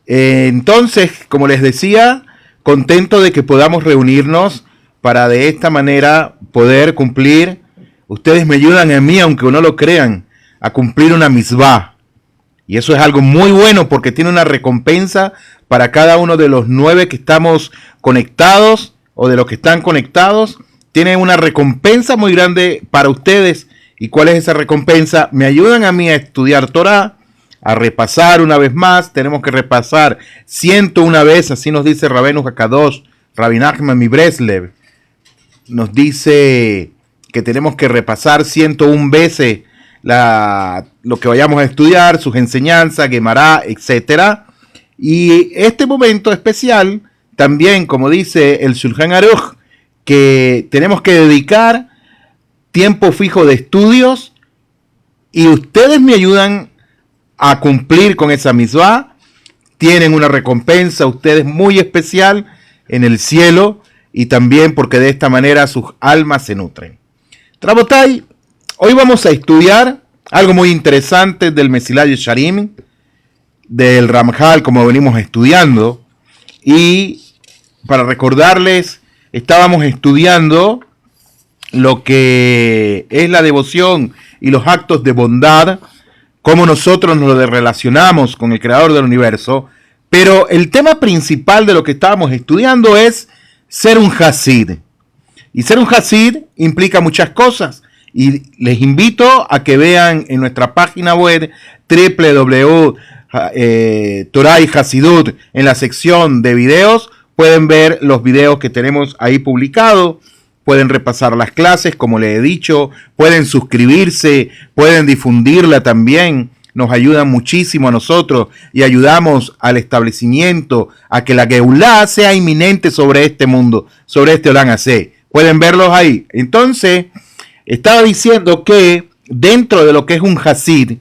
Entonces, como les decía, contento de que podamos reunirnos para de esta manera poder cumplir. Ustedes me ayudan a mí, aunque no lo crean, a cumplir una misvá. Y eso es algo muy bueno porque tiene una recompensa para cada uno de los 9 que estamos conectados o de los que están conectados. Tiene una recompensa muy grande para ustedes. ¿Y cuál es esa recompensa? Me ayudan a mí a estudiar Torah, a repasar una vez más. Tenemos que repasar 101 veces, así nos dice Rabbeinu Hakadosh, Rabbi Nachman mi Breslev. Nos dice que tenemos que repasar 101 veces lo que vayamos a estudiar, sus enseñanzas, Gemara, etc. Y este momento especial, también, como dice el Shulchan Aruch, que tenemos que dedicar tiempo fijo de estudios y ustedes me ayudan a cumplir con esa misvá. Tienen una recompensa ustedes muy especial en el cielo y también porque de esta manera sus almas se nutren. Rabotai, hoy vamos a estudiar algo muy interesante del Mesillat Yesharim, del Ramjal, como venimos estudiando. Y para recordarles, estábamos estudiando lo que es la devoción y los actos de bondad, cómo nosotros nos relacionamos con el Creador del Universo. Pero el tema principal de lo que estábamos estudiando es ser un Hasid. Y ser un Hasid implica muchas cosas. Y les invito a que vean en nuestra página web www.Torah y Hasidut, en la sección de videos. Pueden ver los videos que tenemos ahí publicados. Pueden repasar las clases, como les he dicho. Pueden suscribirse, pueden difundirla también. Nos ayudan muchísimo a nosotros y ayudamos al establecimiento a que la Geulá sea inminente sobre este mundo, sobre este Olam Hazé. Pueden verlos ahí. Entonces, estaba diciendo que dentro de lo que es un Hasid,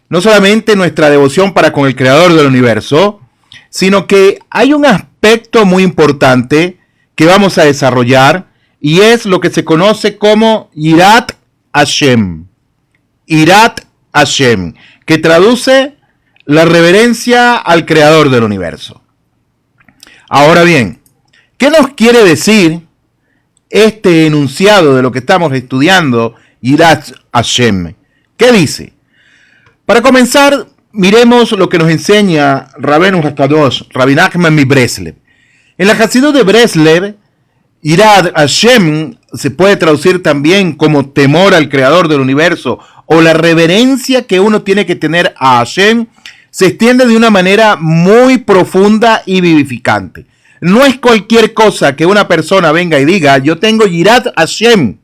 no solamente nuestra devoción para con el Creador del Universo, sino que hay un aspecto muy importante que vamos a desarrollar y es lo que se conoce como Yirat Hashem. Yirat Hashem, que traduce la reverencia al Creador del Universo. Ahora bien, ¿qué nos quiere decir este enunciado de lo que estamos estudiando, Yirat Hashem? ¿Qué dice? Para comenzar, miremos lo que nos enseña Rabbeinu Hakadosh, Rabbi Nachman mi Breslev. En la Hasidut de Breslev, Yirat Hashem se puede traducir también como temor al Creador del Universo o la reverencia que uno tiene que tener a Hashem. Se extiende de una manera muy profunda y vivificante. No es cualquier cosa que una persona venga y diga, yo tengo Yirat Hashem.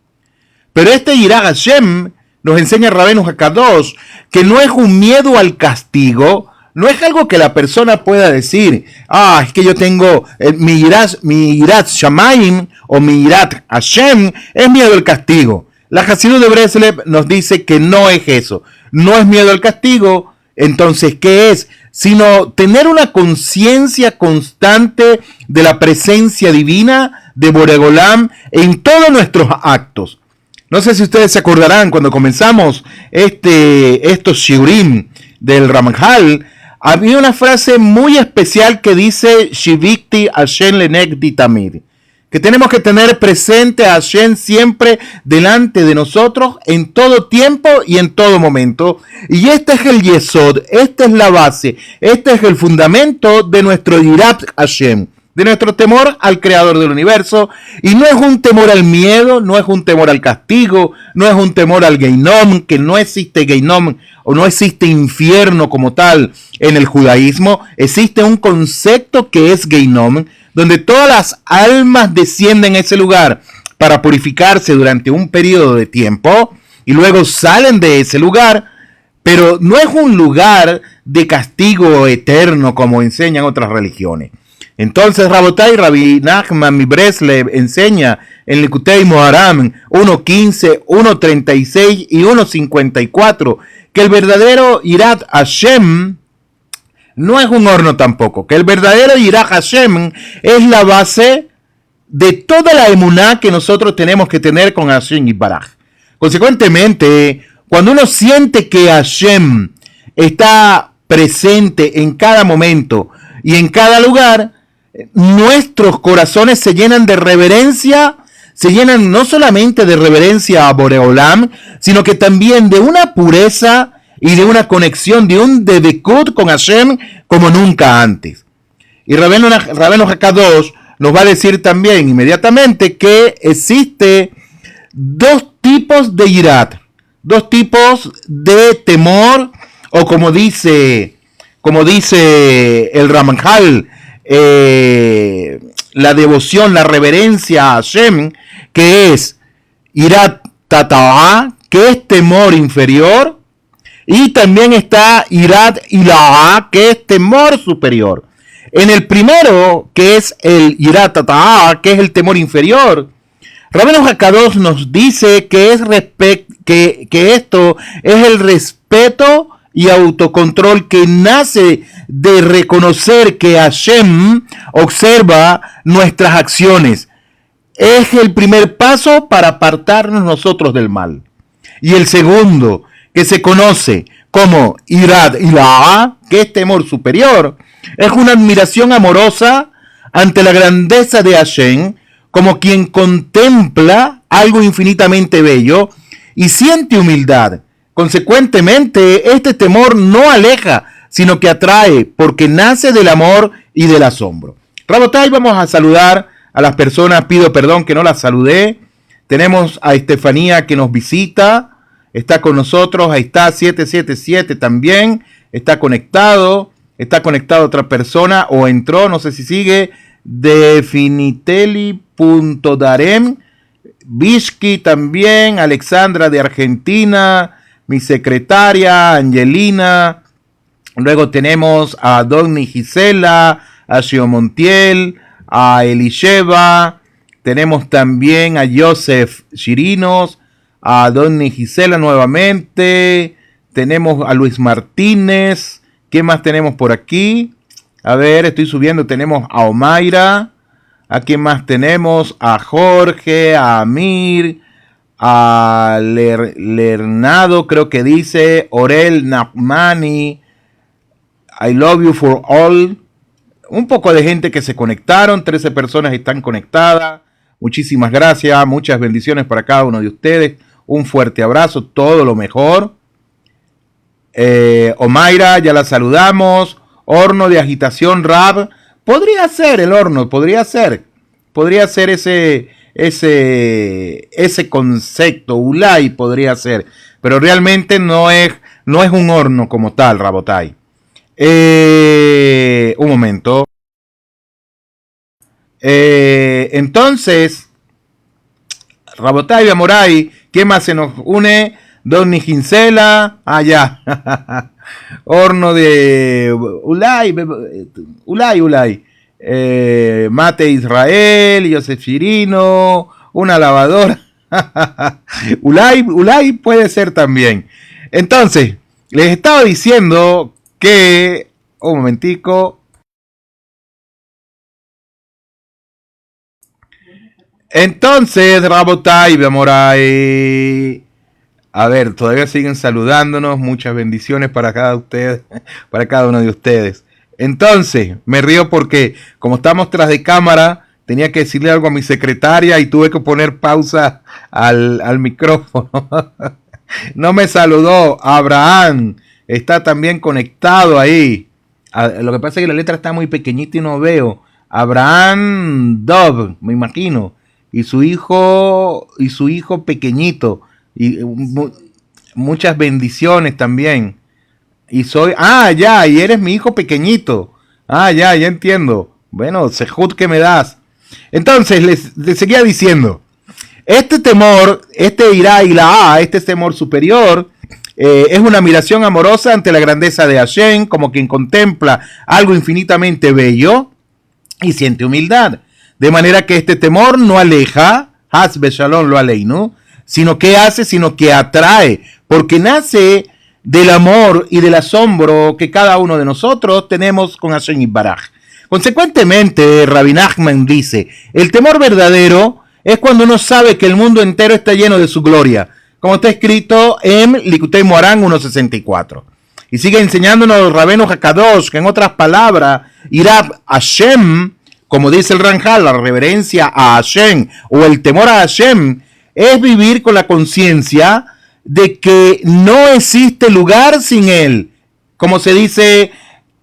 Pero este Yirat Hashem nos enseña Rabbeinu Hakadosh que no es un miedo al castigo, no es algo que la persona pueda decir, es que yo tengo mi Yirat Shamayim o mi Yirat Hashem, es miedo al castigo. La Hasidut de Breslev nos dice que no es eso, no es miedo al castigo. Entonces, ¿qué es? Sino tener una conciencia constante de la presencia divina de Boreg Olam en todos nuestros actos. No sé si ustedes se acordarán cuando comenzamos estos shiurim del Ramjal, había una frase muy especial que dice Shivikti Hashem lenegdi tamid, que tenemos que tener presente a Hashem siempre delante de nosotros en todo tiempo y en todo momento. Y este es el Yesod, esta es la base, este es el fundamento de nuestro Yirat Hashem, de nuestro temor al Creador del Universo. Y no es un temor al miedo, no es un temor al castigo, no es un temor al Geinom, que no existe Geinom o no existe infierno como tal en el judaísmo. Existe un concepto que es Geinom, donde todas las almas descienden a ese lugar para purificarse durante un periodo de tiempo y luego salen de ese lugar, pero no es un lugar de castigo eterno como enseñan otras religiones. Entonces, Rabotai, Rabbi Nachman mi Breslev enseña en Likutei Moharam 1.15, 1.36 y 1.54 que el verdadero Yirat Hashem no es un horno tampoco, que el verdadero Yirat Hashem es la base de toda la emuná que nosotros tenemos que tener con Hashem Yitbaraj. Consecuentemente, cuando uno siente que Hashem está presente en cada momento, y en cada lugar nuestros corazones se llenan de reverencia, se llenan no solamente de reverencia a Boreolam, sino que también de una pureza y de una conexión, de un dedekut con Hashem como nunca antes. Y Rabbeinu Hakadosh nos va a decir también inmediatamente que existe dos tipos de irat, dos tipos de temor, o como dice el Ramjal, la devoción, la reverencia a Hashem, que es irat tata'a, que es temor inferior, y también está irat ila'a, que es temor superior. En el primero, que es el irat tata'a, que es el temor inferior, Rabbeinu Hakadosh nos dice que esto es el respeto y autocontrol que nace de reconocer que Hashem observa nuestras acciones. Es el primer paso para apartarnos nosotros del mal. Y el segundo, que se conoce como irat ila'a, que es temor superior, es una admiración amorosa ante la grandeza de Hashem, como quien contempla algo infinitamente bello y siente humildad. Consecuentemente, este temor no aleja, sino que atrae, porque nace del amor y del asombro. Rabotay, vamos a saludar a las personas. Pido perdón que no las saludé. Tenemos a Estefanía que nos visita, está con nosotros. Ahí está 777 también, está conectado otra persona, o entró, no sé si sigue. Definiteli.darem, Vishki también, Alexandra de Argentina, mi secretaria Angelina. Luego tenemos a Donni Gisela, a Shio Montiel, a Elisheva. Tenemos también a Joseph Chirinos, a Donni Gisela nuevamente. Tenemos a Luis Martínez. ¿Qué más tenemos por aquí? A ver, estoy subiendo. Tenemos a Omaira. ¿A quién más tenemos? A Jorge, a Amir, a Lernado, creo que dice, Orel Nahmani, I love you for all. Un poco de gente que se conectaron, 13 personas están conectadas. Muchísimas gracias, muchas bendiciones para cada uno de ustedes. Un fuerte abrazo, todo lo mejor. Omaira, ya la saludamos. Horno de agitación Rab. Podría ser el horno, podría ser ese concepto, Ulay podría ser, pero realmente no es un horno como tal, Rabotay. Un momento. Entonces, Rabotay, Amoray, ¿quién más se nos une? Donni Ginsela, ya. Horno de Ulay. Mate Israel, Joseph Chirino, una lavadora. Ulay puede ser también. Entonces, les estaba diciendo que, un momentico. Entonces, Rabotay, Amoray. A ver, todavía siguen saludándonos. Muchas bendiciones para cada uno de ustedes. Entonces, me río porque como estamos tras de cámara, tenía que decirle algo a mi secretaria y tuve que poner pausa al micrófono. No me saludó. Abraham está también conectado ahí. Lo que pasa es que la letra está muy pequeñita y no veo. Abraham Dov, me imagino. Y su hijo pequeñito. Y muchas bendiciones también. Y soy, ya, y eres mi hijo pequeñito. Ya entiendo. Bueno, sejud que me das. Entonces, les seguía diciendo, este temor, este irá y la este temor superior, es una admiración amorosa ante la grandeza de Hashem, como quien contempla algo infinitamente bello y siente humildad. De manera que este temor no aleja, Haz Beshalom lo aleinu, sino que hace, sino que atrae, porque nace del amor y del asombro que cada uno de nosotros tenemos con Hashem Yitbaraj. Consecuentemente, Rabbi Nachman dice, el temor verdadero es cuando uno sabe que el mundo entero está lleno de su gloria, como está escrito en Likutei Moharan 1.64. Y sigue enseñándonos Rabbeinu Hakadosh, que en otras palabras, Irat Hashem, como dice el Ramjal, la reverencia a Hashem o el temor a Hashem, es vivir con la conciencia de que no existe lugar sin él. Como se dice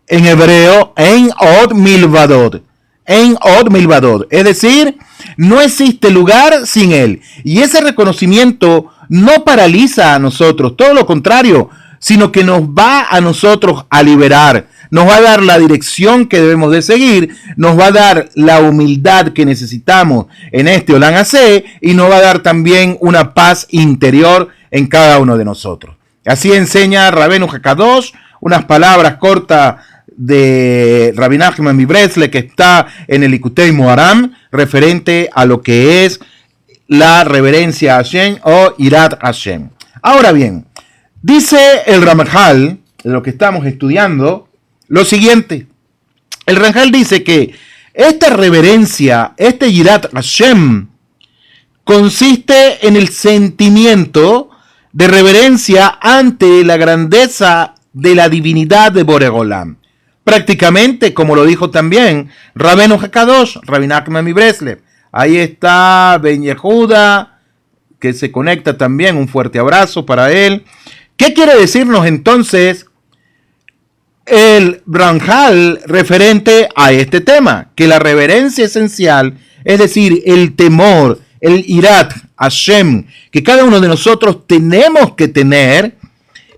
en hebreo, en od milvadot. En od milvadot. Es decir, no existe lugar sin él. Y ese reconocimiento no paraliza a nosotros, todo lo contrario, sino que nos va a nosotros a liberar, nos va a dar la dirección que debemos de seguir, nos va a dar la humildad que necesitamos en este Olam Hazé y nos va a dar también una paz interior en cada uno de nosotros. Así enseña Rabbeinu Hakadosh, unas palabras cortas de Rabbi Nachman Mibresle que está en el Likutei Moharam referente a lo que es la reverencia a Hashem o Irat Hashem. Ahora bien, dice el Ramjal, lo que estamos estudiando, lo siguiente. El Ramjal dice que esta reverencia, este Irat Hashem, consiste en el sentimiento de reverencia ante la grandeza de la divinidad de Borei Olam. Prácticamente, como lo dijo también Rabbeinu Hakadosh, Rabbi Nachman Mibreslev. Ahí está Ben Yehuda, que se conecta también, un fuerte abrazo para él. ¿Qué quiere decirnos entonces el Ramjal referente a este tema? Que la reverencia esencial, es decir, el temor, el Irat Hashem, que cada uno de nosotros tenemos que tener,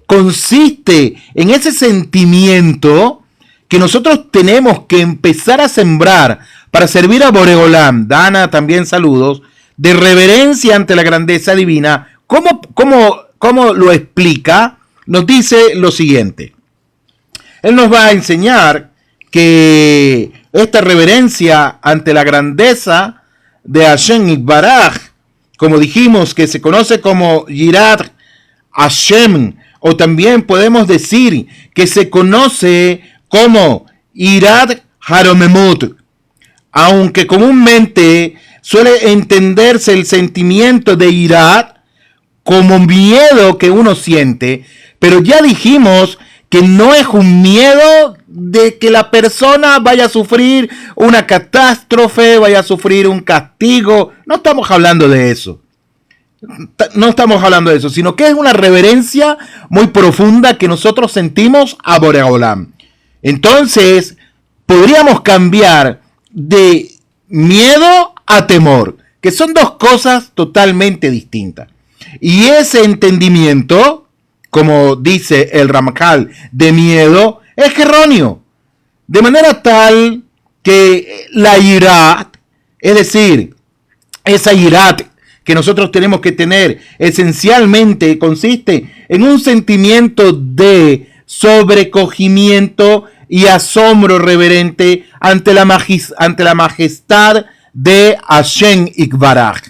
consiste en ese sentimiento que nosotros tenemos que empezar a sembrar para servir a Borei Olam. Dana, también saludos, de reverencia ante la grandeza divina. ¿Cómo lo explica? Nos dice lo siguiente. Él nos va a enseñar que esta reverencia ante la grandeza de Hashem Yitbaraj, como dijimos, que se conoce como Yirat Hashem, o también podemos decir que se conoce como Irat Haromemut, aunque comúnmente suele entenderse el sentimiento de Irat como miedo que uno siente, pero ya dijimos que no es un miedo de que la persona vaya a sufrir una catástrofe, vaya a sufrir un castigo. No estamos hablando de eso. No estamos hablando de eso, sino que es una reverencia muy profunda que nosotros sentimos a Borei Olam. Entonces, podríamos cambiar de miedo a temor, que son dos cosas totalmente distintas. Y ese entendimiento, como dice el Ramjal, de miedo, es erróneo. De manera tal que la irat, es decir, esa irat que nosotros tenemos que tener, esencialmente consiste en un sentimiento de sobrecogimiento y asombro reverente ante la majestad de Hashem Yitbaraj.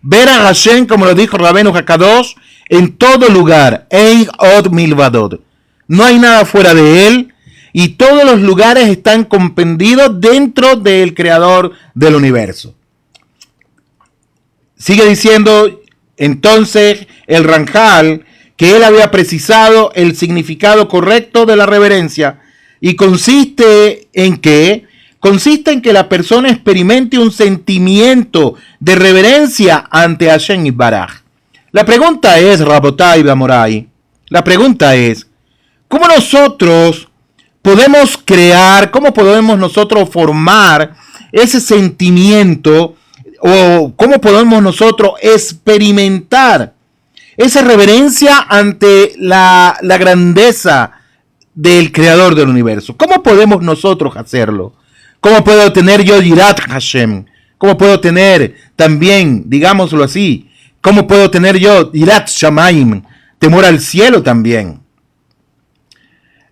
Ver a Hashem, como lo dijo Rabbeinu Hakadosh, en todo lugar, Ein od milvadot. No hay nada fuera de él y todos los lugares están comprendidos dentro del Creador del universo. Sigue diciendo entonces el Ramjal que él había precisado el significado correcto de la reverencia y consiste en que la persona experimente un sentimiento de reverencia ante Hashem Yitbaraj. La pregunta es, Rabotai Bamorai, la pregunta es, ¿cómo nosotros podemos crear, cómo podemos nosotros formar ese sentimiento o cómo podemos nosotros experimentar esa reverencia ante la grandeza del Creador del universo? ¿Cómo podemos nosotros hacerlo? ¿Cómo puedo tener yo Yirat Hashem? ¿Cómo puedo tener también, digámoslo así, cómo puedo tener yo Yirat Shamayim, temor al cielo también?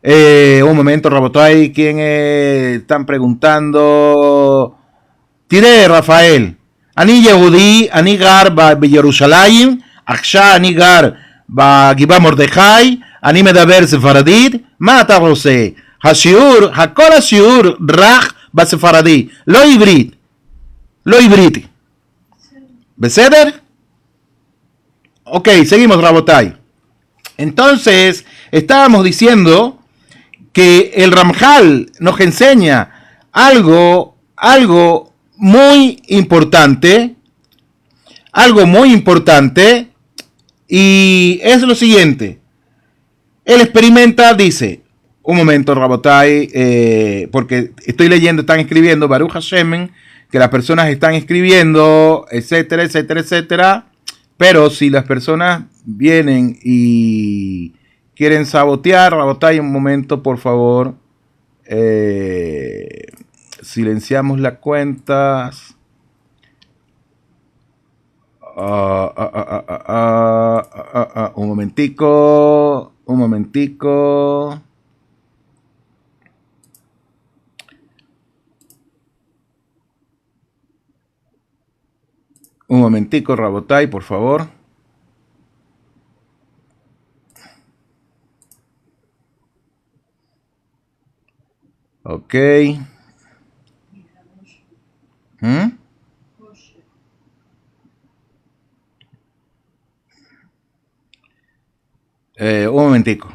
Un momento, Rabotai, ¿quién están preguntando? Tire, Rafael. Ani Yehudi, Ani Gar Yerushalayim, Aksha Ani Gar Gibah Mordechai, אני מדבר ספרדית, מה אתה רוצה? השיעור, הכל השיעור רך בספרדית, לא עברית. לא עברית. בסדר? Ok, seguimos, Rabotai. Entonces, estábamos diciendo que el Ramjal nos enseña algo muy importante, y es lo siguiente. Él experimenta, dice, un momento, Rabotai, porque estoy leyendo, están escribiendo, Baruch Hashem, que las personas están escribiendo, etcétera, etcétera, etcétera, pero si las personas vienen y quieren sabotear, Rabotai, un momento, por favor, silenciamos las cuentas. Un momentico. Un momentico, Rabotai, por favor. Ok. Un momentico.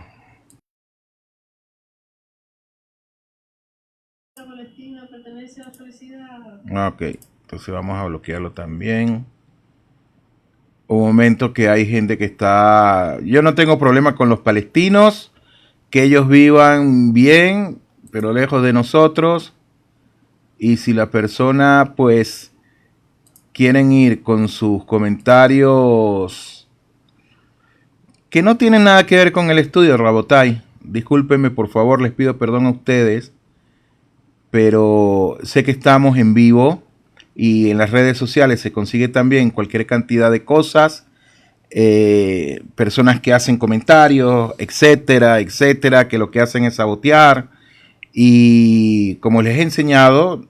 Ok, entonces vamos a bloquearlo también. Un momento, que hay gente que está... Yo no tengo problema con los palestinos, que ellos vivan bien, pero lejos de nosotros. Y si la persona, pues, quieren ir con sus comentarios que no tienen nada que ver con el estudio, Rabotai, discúlpenme, por favor, les pido perdón a ustedes, pero sé que estamos en vivo y en las redes sociales se consigue también cualquier cantidad de cosas, personas que hacen comentarios, etcétera, etcétera, que lo que hacen es sabotear. Y como les he enseñado,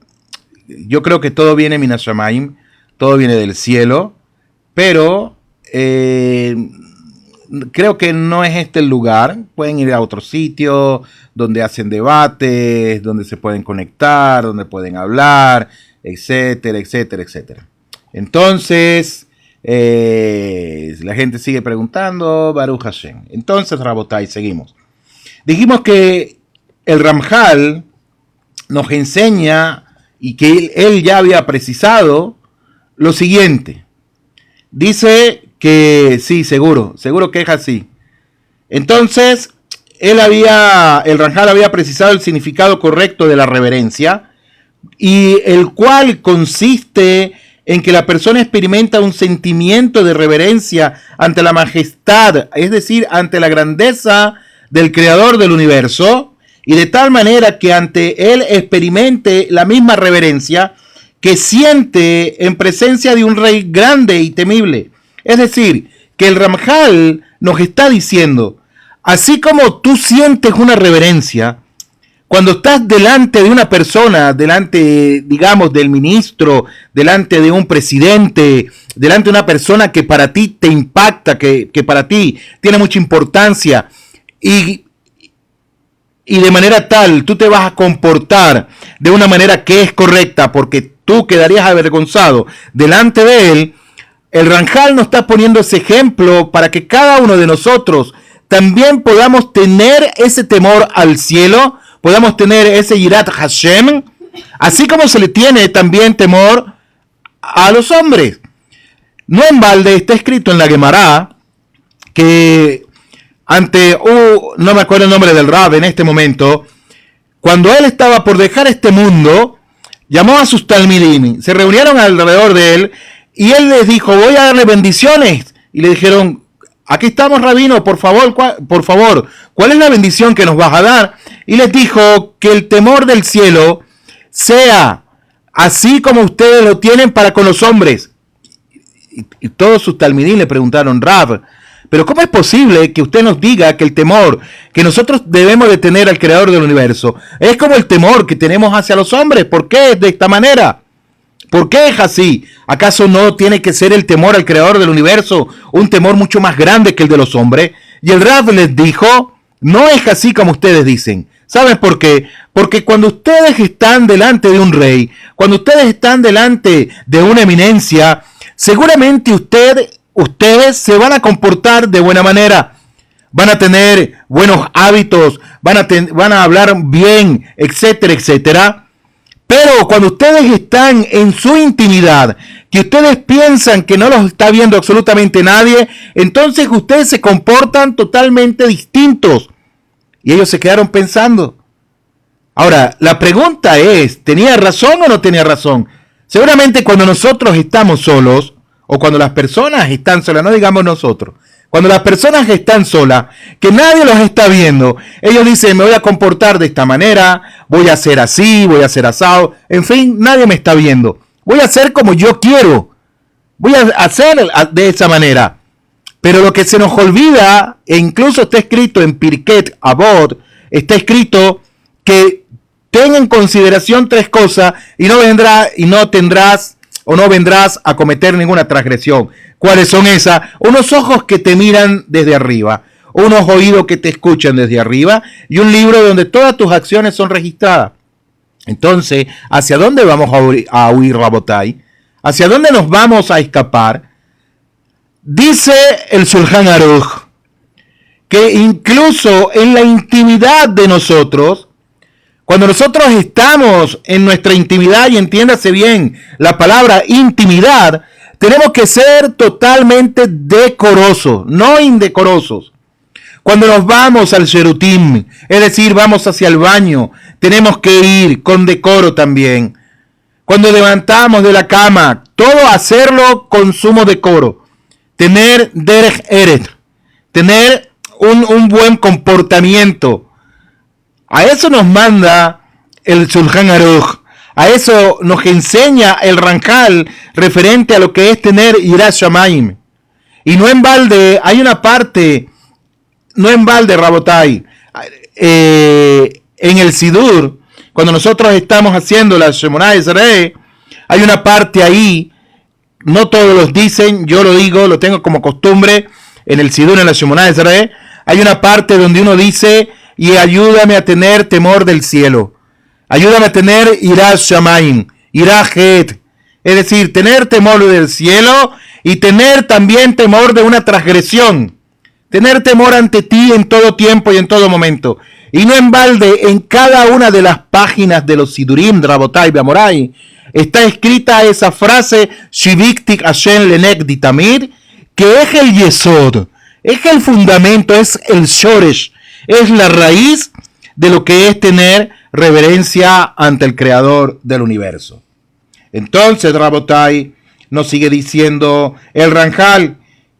yo creo que todo viene Minas Shamayim, todo viene del cielo, pero creo que no es este el lugar. Pueden ir a otro sitio donde hacen debates, donde se pueden conectar, donde pueden hablar, etcétera, etcétera, etcétera. Entonces, la gente sigue preguntando, Baruch Hashem. Entonces, Rabotai, seguimos. Dijimos que el Ramjal nos enseña, y que él ya había precisado, lo siguiente. Dice que sí, seguro que es así. Entonces, el Ramjal había precisado el significado correcto de la reverencia, y el cual consiste en que la persona experimenta un sentimiento de reverencia ante la majestad, es decir, ante la grandeza del creador del universo, y de tal manera que ante él experimente la misma reverencia que siente en presencia de un rey grande y temible. Es decir, que el Ramjal nos está diciendo, así como tú sientes una reverencia cuando estás delante de una persona, delante, digamos, del ministro, delante de un presidente, delante de una persona que para ti te impacta, que para ti tiene mucha importancia, y de manera tal tú te vas a comportar de una manera que es correcta, porque tú quedarías avergonzado delante de él. El Ramjal nos está poniendo ese ejemplo para que cada uno de nosotros también podamos tener ese temor al cielo, podamos tener ese Yirat Hashem, así como se le tiene también temor a los hombres. No en balde está escrito en la Gemara que no me acuerdo el nombre del Rab en este momento, cuando él estaba por dejar este mundo, llamó a sus talmidim, se reunieron alrededor de él, y él les dijo, voy a darle bendiciones. Y le dijeron, aquí estamos, rabino, por favor, ¿cuál es la bendición que nos vas a dar? Y les dijo, que el temor del cielo sea así como ustedes lo tienen para con los hombres. Y todos sus talmidim le preguntaron, Rab, pero ¿cómo es posible que usted nos diga que el temor que nosotros debemos de tener al creador del universo es como el temor que tenemos hacia los hombres? ¿Por qué es de esta manera? ¿Por qué es así? ¿Acaso no tiene que ser el temor al creador del universo un temor mucho más grande que el de los hombres? Y el Rab les dijo, no es así como ustedes dicen. ¿Saben por qué? Porque cuando ustedes están delante de un rey, cuando ustedes están delante de una eminencia, seguramente ustedes se van a comportar de buena manera. van a tener buenos hábitos, van a hablar bien, etcétera, etcétera. Pero cuando ustedes están en su intimidad, que ustedes piensan que no los está viendo absolutamente nadie, entonces ustedes se comportan totalmente distintos. Y ellos se quedaron pensando. Ahora, la pregunta es, ¿tenía razón o no tenía razón? Seguramente cuando nosotros estamos solos, o cuando las personas están solas, no digamos nosotros, cuando las personas están solas, que nadie los está viendo, ellos dicen, me voy a comportar de esta manera, voy a hacer así, voy a hacer asado, en fin, nadie me está viendo. Voy a hacer como yo quiero, voy a hacer de esa manera. Pero lo que se nos olvida, e incluso está escrito en Pirkei Avot, está escrito que ten en consideración tres cosas y no vendrás a cometer ninguna transgresión. ¿Cuáles son esas? Unos ojos que te miran desde arriba, unos oídos que te escuchan desde arriba y un libro donde todas tus acciones son registradas. Entonces, ¿hacia dónde vamos a huir, Rabotai? ¿Hacia dónde nos vamos a escapar? Dice el Shulchan Aruch que incluso en la intimidad de nosotros, cuando nosotros estamos en nuestra intimidad, y entiéndase bien la palabra intimidad, tenemos que ser totalmente decorosos, no indecorosos. Cuando nos vamos al Sherutim, es decir, vamos hacia el baño, tenemos que ir con decoro también. Cuando levantamos de la cama, todo hacerlo con sumo decoro. Tener derech eret, tener un buen comportamiento. A eso nos manda el Shulchan Aruch. A eso nos enseña el Ranjal referente a lo que es tener Yirat Shamayim. Y no en balde, hay una parte, no en balde, Rabotai, en el Sidur, cuando nosotros estamos haciendo la Shemonah Esrei, hay una parte ahí, no todos los dicen, yo lo digo, lo tengo como costumbre, en el Sidur, en la Shemonah Esrei, hay una parte donde uno dice, y ayúdame a tener temor del cielo. Ayúdame a tener Yirat Shamayim, Yirat Het. Es decir, tener temor del cielo y tener también temor de una transgresión. Tener temor ante ti en todo tiempo y en todo momento. Y no en balde, en cada una de las páginas de los Sidurim, Rabotai, Beamorai, está escrita esa frase, Shiviktik Hashem Lenek Ditamir, que es el Yesod, es el fundamento, es el Shoresh, es la raíz de lo que es tener reverencia ante el Creador del universo. Entonces, Rabotai nos sigue diciendo el Ranjal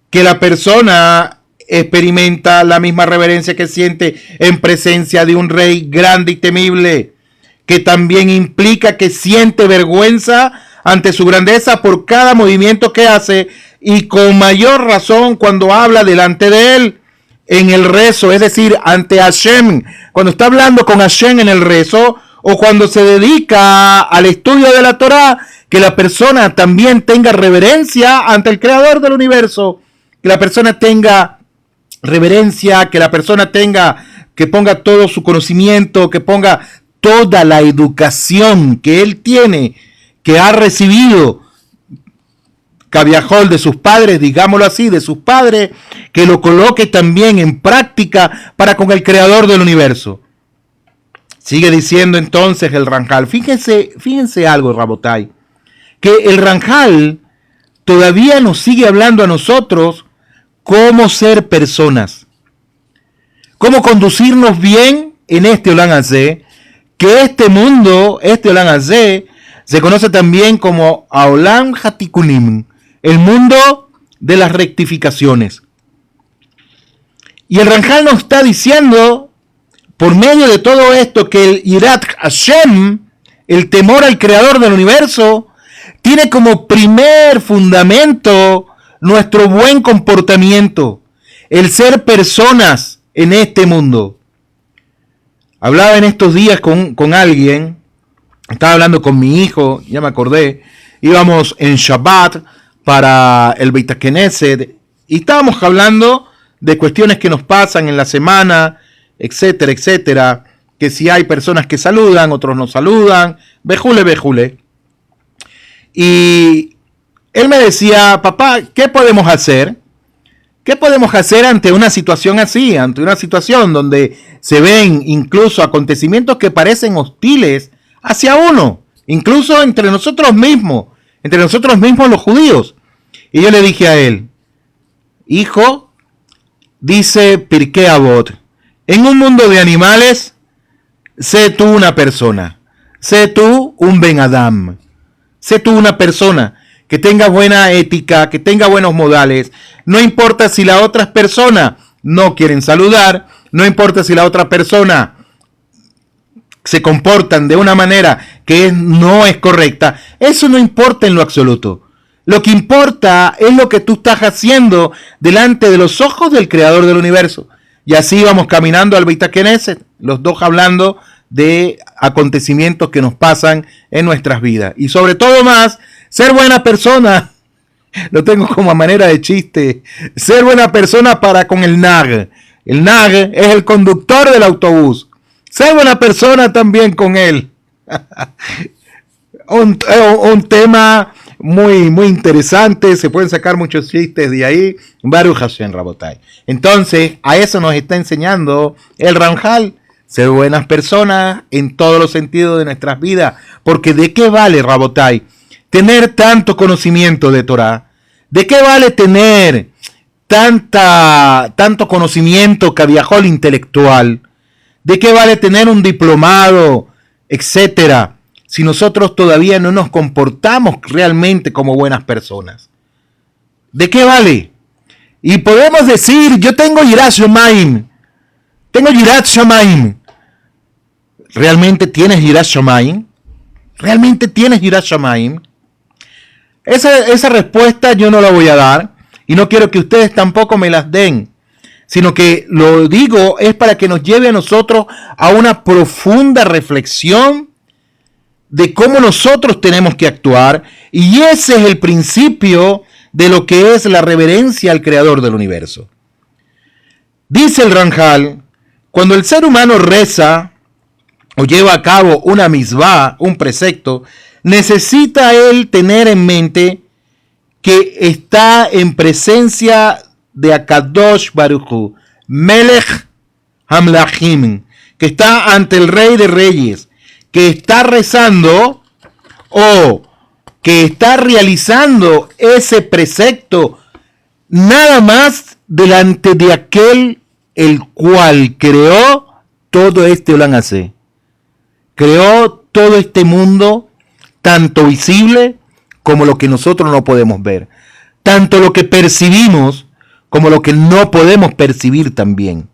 que la persona experimenta la misma reverencia que siente en presencia de un rey grande y temible, que también implica que siente vergüenza ante su grandeza por cada movimiento que hace y con mayor razón cuando habla delante de él en el rezo, es decir, ante Hashem, cuando está hablando con Hashem en el rezo o cuando se dedica al estudio de la Torah, que la persona también tenga reverencia ante el Creador del universo, que la persona tenga reverencia, que la persona que ponga todo su conocimiento, que ponga toda la educación que él tiene, que ha recibido, cabiajol de sus padres, digámoslo así, de sus padres, que lo coloque también en práctica para con el Creador del universo. Sigue diciendo entonces el Ranjal, fíjense algo, Rabotai, que el Ranjal todavía nos sigue hablando a nosotros cómo ser personas, cómo conducirnos bien en este Olam Hazé, que este mundo, este Olam Hazé, se conoce también como Olam Hatikunim, el mundo de las rectificaciones. Y el Ranjal nos está diciendo, por medio de todo esto, que el Yirat Hashem, el temor al Creador del universo, tiene como primer fundamento nuestro buen comportamiento, el ser personas en este mundo. Hablaba en estos días con alguien, estaba hablando con mi hijo, ya me acordé, íbamos en Shabbat para el Beit HaKnesset y estábamos hablando de cuestiones que nos pasan en la semana, etcétera, etcétera, que si hay personas que saludan, otros no saludan, bejule. Y él me decía, papá, ¿qué podemos hacer? ¿Qué podemos hacer ante una situación así? Ante una situación donde se ven incluso acontecimientos que parecen hostiles hacia uno, incluso entre nosotros mismos los judíos. Y yo le dije a él, hijo, dice Pirkei Avot, en un mundo de animales, sé tú una persona, sé tú un Ben Adam, sé tú una persona que tenga buena ética, que tenga buenos modales. No importa si las otras personas no quieren saludar, no importa si la otra persona se comportan de una manera que no es correcta, eso no importa en lo absoluto. Lo que importa es lo que tú estás haciendo delante de los ojos del Creador del universo. Y así vamos caminando al Beit HaKnesset, los dos hablando de acontecimientos que nos pasan en nuestras vidas. Y sobre todo más, ser buena persona, lo tengo como a manera de chiste, ser buena persona para con el Nag. El Nag es el conductor del autobús. Ser buena persona también con él. un tema muy, muy interesante, se pueden sacar muchos chistes de ahí. Baruch Hashem, Rabotai. Entonces, a eso nos está enseñando el Ramjal. Ser buenas personas en todos los sentidos de nuestras vidas. Porque ¿de qué vale, Rabotai, tener tanto conocimiento de Torah? ¿De qué vale tener tanto conocimiento cabiajol intelectual? ¿De qué vale tener un diplomado, etcétera, si nosotros todavía no nos comportamos realmente como buenas personas? ¿De qué vale? Y podemos decir, yo tengo Yirat Shamayim. Tengo Yirat Shamayim. ¿Realmente tienes Yirat Shamayim? ¿Realmente tienes Yirat Shamayim? Esa respuesta yo no la voy a dar. Y no quiero que ustedes tampoco me las den. Sino que lo digo es para que nos lleve a nosotros a una profunda reflexión de cómo nosotros tenemos que actuar, y ese es el principio de lo que es la reverencia al Creador del universo. Dice el Ramjal, cuando el ser humano reza o lleva a cabo una misvá, un precepto, necesita él tener en mente que está en presencia de Akadosh Baruch Hu, Melech Hamlachim, que está ante el Rey de Reyes, que está rezando o que está realizando ese precepto nada más delante de aquel el cual creó todo este Olam Hazé. Creó todo este mundo, tanto visible como lo que nosotros no podemos ver, tanto lo que percibimos como lo que no podemos percibir también.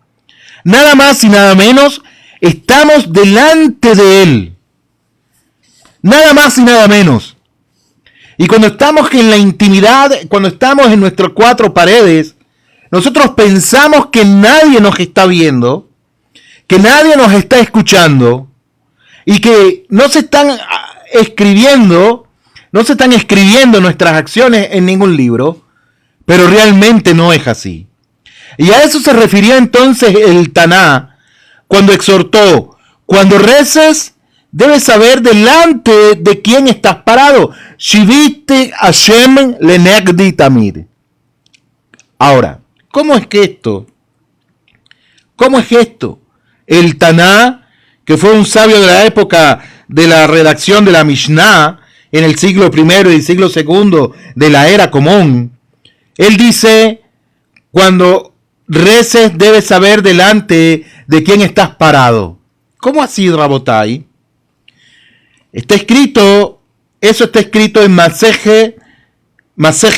Nada más y nada menos, estamos delante de Él. Nada más y nada menos. Y cuando estamos en la intimidad, cuando estamos en nuestras cuatro paredes, nosotros pensamos que nadie nos está viendo, que nadie nos está escuchando, y que no se están escribiendo nuestras acciones en ningún libro, pero realmente no es así. Y a eso se refería entonces el Taná cuando exhortó, cuando reces, debes saber delante de quién estás parado. Shivite Hashem lenegdi tamid. Ahora, ¿cómo es esto? El Taná, que fue un sabio de la época de la redacción de la Mishnah, en el siglo I y siglo II de la era común, él dice, cuando reces debes saber delante de quién estás parado. ¿Cómo así, Rabotai? Eso está escrito en Masej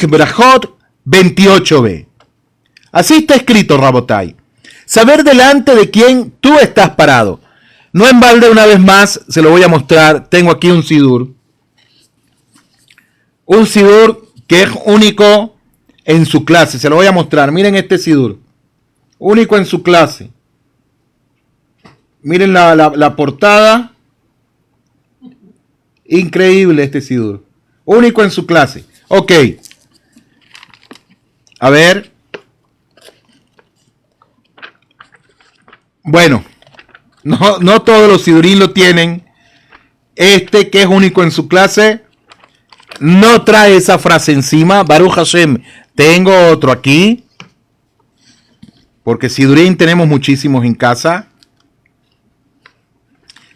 Brajot 28b. Así está escrito, Rabotai. Saber delante de quién tú estás parado. No en balde, una vez más, se lo voy a mostrar. Tengo aquí un sidur. Un sidur que es único en su clase. Se lo voy a mostrar. Miren este sidur. Único en su clase. Miren la portada. Increíble este sidur. Único en su clase. Ok. A ver. Bueno. No todos los sidurín lo tienen. Este que es único en su clase no trae esa frase encima. Baruch Hashem. Tengo otro aquí. porque Sidurín tenemos muchísimos en casa.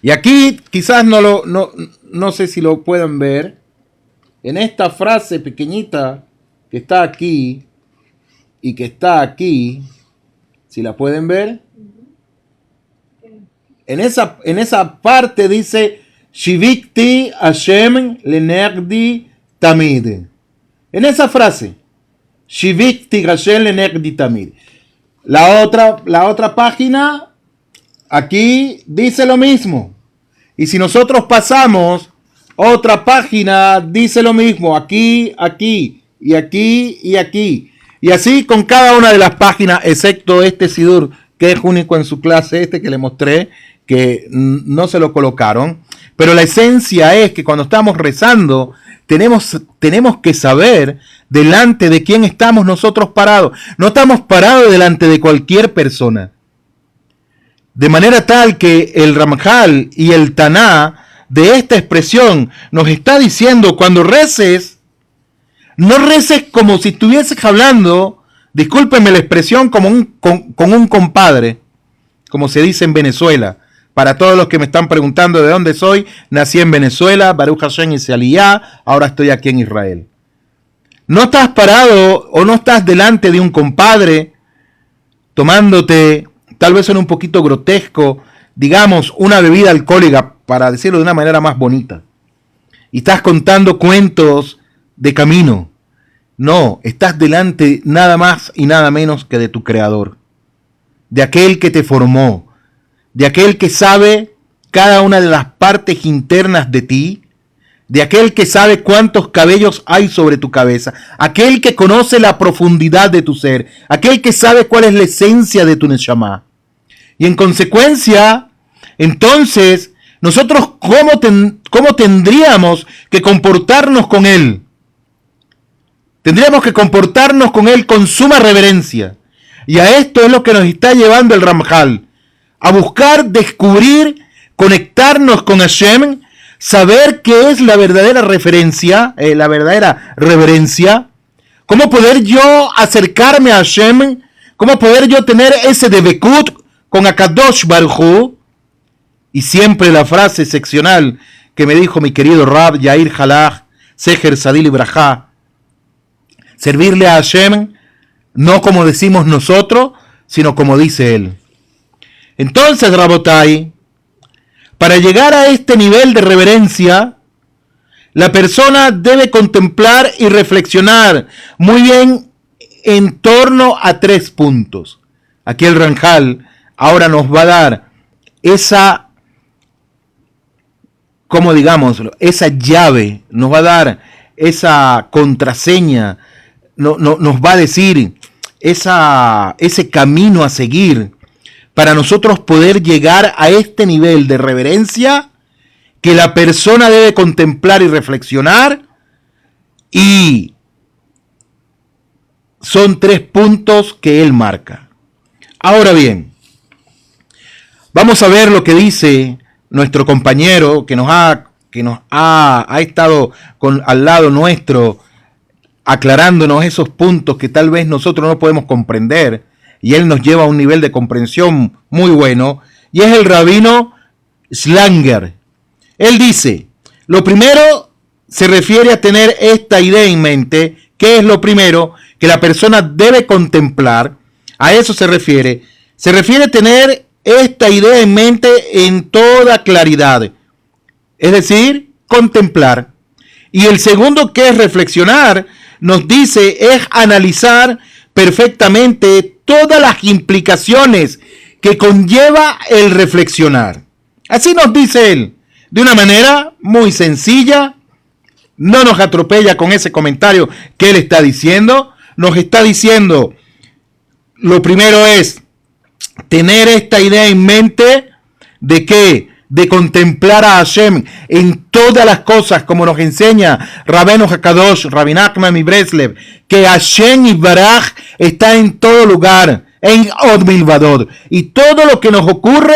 Y aquí quizás no sé si lo pueden ver. En esta frase pequeñita que está aquí y que está aquí, si la pueden ver, en esa parte dice Shivikti Hashem lenegdi tamid. En esa frase, Shivikti Hashem lenegdi tamid. La otra página, aquí dice lo mismo. Y si nosotros pasamos, otra página dice lo mismo. Aquí, aquí, y aquí, y aquí. Y así con cada una de las páginas, excepto este Sidur, que es único en su clase, que le mostré, que no se lo colocaron. Pero la esencia es que cuando estamos rezando, tenemos que saber delante de quién estamos nosotros parados. No estamos parados delante de cualquier persona. De manera tal que el Ramjal y el Taná de esta expresión nos está diciendo, cuando reces, no reces como si estuvieses hablando, discúlpenme la expresión, con un compadre, como se dice en Venezuela. Para todos los que me están preguntando de dónde soy, nací en Venezuela, Baruch Hashem y Aliyah, ahora estoy aquí en Israel. No estás parado o no estás delante de un compadre tomándote, tal vez en un poquito grotesco, digamos, una bebida alcohólica, para decirlo de una manera más bonita. Y estás contando cuentos de camino. No, estás delante nada más y nada menos que de tu Creador, de aquel que te formó, de aquel que sabe cada una de las partes internas de ti, de aquel que sabe cuántos cabellos hay sobre tu cabeza, aquel que conoce la profundidad de tu ser, aquel que sabe cuál es la esencia de tu Neshama. Y en consecuencia, entonces, nosotros ¿cómo tendríamos que comportarnos con Él? Tendríamos que comportarnos con Él con suma reverencia. Y a esto es lo que nos está llevando el Ramjal, a buscar, descubrir, conectarnos con Hashem, saber qué es la verdadera referencia, la verdadera reverencia, cómo poder yo acercarme a Hashem, cómo poder yo tener ese debekut con Akadosh Baruj Hu. Y siempre la frase seccional que me dijo mi querido Rab Yair Halach, Seher Sadil Ibrahá, servirle a Hashem no como decimos nosotros, sino como dice Él. Entonces, Rabotai, para llegar a este nivel de reverencia, la persona debe contemplar y reflexionar muy bien en torno a 3 puntos. Aquí el Ramjal ahora nos va a dar esa, como digámoslo, esa llave, nos va a dar esa contraseña, nos va a decir ese camino a seguir para nosotros poder llegar a este nivel de reverencia que la persona debe contemplar y reflexionar. Y son 3 puntos que él marca. Ahora bien, vamos a ver lo que dice nuestro compañero que nos ha estado al lado nuestro, aclarándonos esos puntos que tal vez nosotros no podemos comprender, y él nos lleva a un nivel de comprensión muy bueno, y es el rabino Schlanger. Él dice, lo primero se refiere a tener esta idea en mente. ¿Qué es lo primero que la persona debe contemplar? A eso se refiere a tener esta idea en mente en toda claridad, es decir, contemplar. Y el segundo, que es reflexionar, nos dice, es analizar perfectamente todas las implicaciones que conlleva el reflexionar. Así nos dice él, de una manera muy sencilla, no nos atropella con ese comentario que él está diciendo, nos está diciendo, lo primero es tener esta idea en mente de que de contemplar a Hashem en todas las cosas, como nos enseña Rabbeinu Hakadosh, Rabbi Nachman Breslev, que Hashem Yisbaraj está en todo lugar, en Od Milvadot, y todo lo que nos ocurre,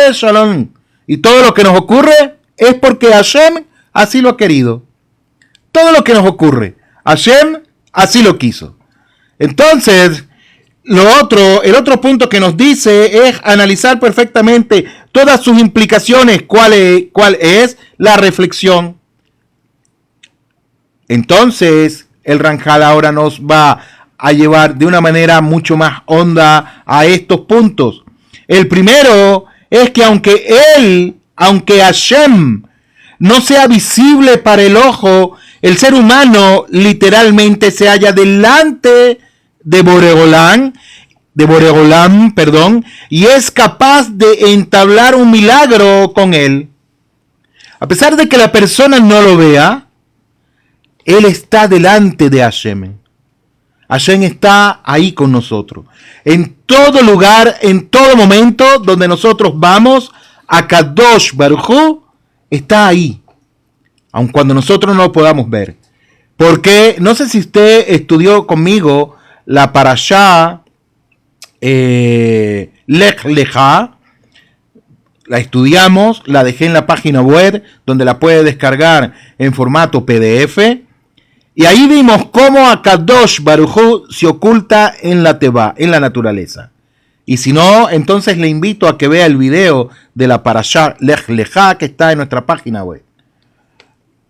es Shalom, y todo lo que nos ocurre es porque Hashem así lo ha querido. Todo lo que nos ocurre, Hashem así lo quiso. Entonces, El otro punto que nos dice es analizar perfectamente todas sus implicaciones. ¿Cuál es la reflexión? Entonces, el Ramjal ahora nos va a llevar de una manera mucho más honda a estos puntos. El primero es que aunque Hashem no sea visible para el ojo, el ser humano literalmente se halla delante de Boreolam, y es capaz de entablar un milagro con él. A pesar de que la persona no lo vea, él está delante de Hashem. Hashem está ahí con nosotros. En todo lugar, en todo momento donde nosotros vamos, Akadosh Baruj Hu está ahí, aun cuando nosotros no lo podamos ver. Porque no sé si usted estudió conmigo la parashá Lech Lecha. La estudiamos, la dejé en la página web donde la puede descargar en formato PDF. Y ahí vimos cómo Akadosh Baruj Hu se oculta en la teba, en la naturaleza. Y si no, entonces le invito a que vea el video de la parashá Lech Lecha que está en nuestra página web.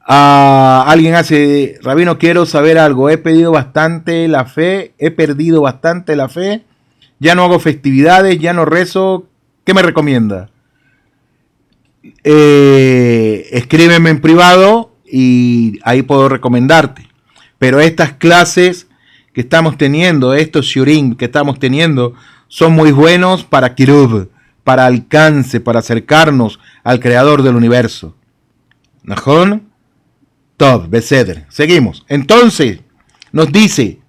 Alguien hace, Rabino, quiero saber algo. He perdido bastante la fe, ya no hago festividades, ya no rezo. ¿Qué me recomienda? Escríbeme en privado y ahí puedo recomendarte. Pero estas clases que estamos teniendo, estos shiurim que estamos teniendo, son muy buenos para kirub, para alcance, para acercarnos al creador del universo. ¿Najón? Tov, Beseder. Seguimos. Entonces, nos dice,